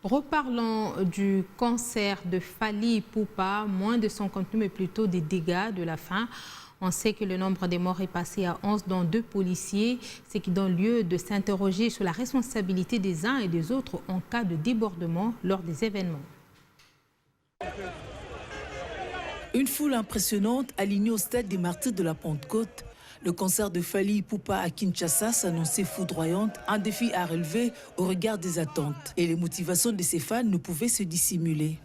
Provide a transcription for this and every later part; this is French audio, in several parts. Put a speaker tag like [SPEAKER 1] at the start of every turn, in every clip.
[SPEAKER 1] Reparlons du concert de Fally Ipupa, moins de son contenu mais plutôt des dégâts de la faim. On sait que le nombre des morts est passé à 11 dont 2 policiers, ce qui donne lieu de s'interroger sur la responsabilité des uns et des autres en cas de débordement lors des événements.
[SPEAKER 2] Une foule impressionnante alignée au stade des Martyrs de la Pentecôte. Le concert de Fally Ipupa à Kinshasa s'annonçait foudroyante, un défi à relever au regard des attentes. Et les motivations de ses fans ne pouvaient se dissimuler.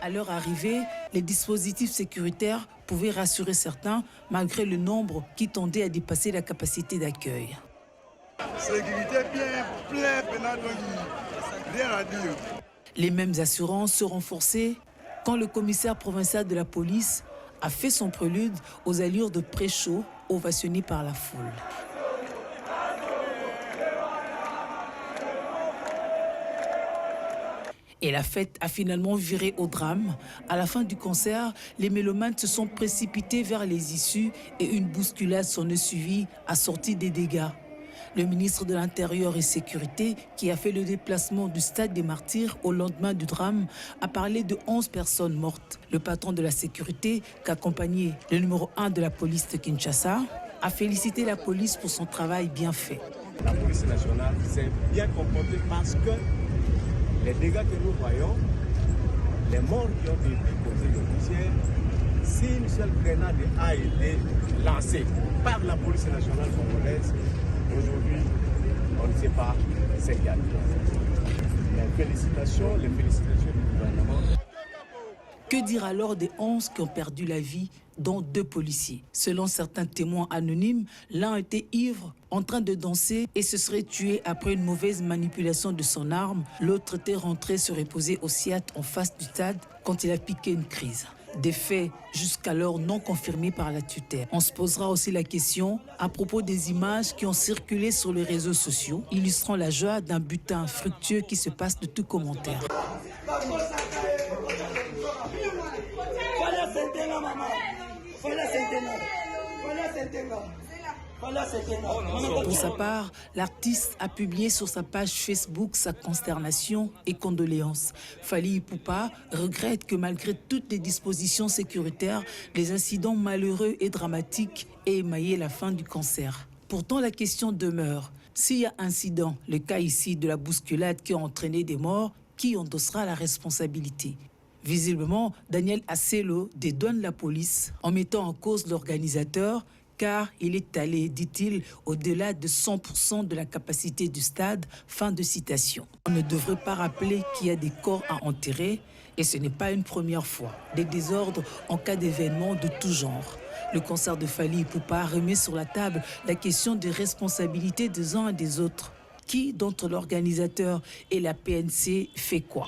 [SPEAKER 2] À leur arrivée, les dispositifs sécuritaires pouvaient rassurer certains, malgré le nombre qui tendait à dépasser la capacité d'accueil.
[SPEAKER 3] Sécurité bien plein, rien à dire.
[SPEAKER 2] Les mêmes assurances se renforçaient quand le commissaire provincial de la police a fait son prélude aux allures de pré-show ovationné par la foule. Et la fête a finalement viré au drame. À la fin du concert, les mélomanes se sont précipités vers les issues et une bousculade s'en est suivie, assortie des dégâts. Le ministre de l'Intérieur et Sécurité, qui a fait le déplacement du stade des Martyrs au lendemain du drame, a parlé de 11 personnes mortes. Le patron de la sécurité, qu'accompagnait le numéro 1 de la police de Kinshasa, a félicité la police pour son travail bien fait.
[SPEAKER 4] La police nationale s'est bien comportée parce que les dégâts que nous voyons, les morts qui ont été causés au poussière, si une seule grenade a été lancée par la police nationale congolaise, aujourd'hui, on ne sait pas ce qu'il y a. Les félicitations du gouvernement.
[SPEAKER 2] Que dire alors des 11 qui ont perdu la vie, dont 2 policiers? Selon certains témoins anonymes, l'un était ivre, en train de danser et se serait tué après une mauvaise manipulation de son arme. L'autre était rentré se reposer au SIAT en face du stade quand il a piqué une crise. Des faits jusqu'alors non confirmés par la tutelle. On se posera aussi la question à propos des images qui ont circulé sur les réseaux sociaux, illustrant la joie d'un butin fructueux qui se passe de tout commentaire. Pour sa part, l'artiste a publié sur sa page Facebook sa consternation et condoléances. Fally Ipupa regrette que malgré toutes les dispositions sécuritaires, les incidents malheureux et dramatiques aient émaillé la fin du concert. Pourtant, la question demeure. S'il y a incident, le cas ici de la bousculade qui a entraîné des morts, qui endossera la responsabilité? Visiblement, Daniel Asselo dédouane la police en mettant en cause l'organisateur, car il est allé, dit-il, au-delà de 100% de la capacité du stade. Fin de citation. On ne devrait pas rappeler qu'il y a des corps à enterrer, et ce n'est pas une première fois. Des désordres en cas d'événements de tout genre. Le concert de Fally Ipupa remet sur la table la question des responsabilités des uns et des autres. Qui, d'entre l'organisateur et la PNC, fait quoi?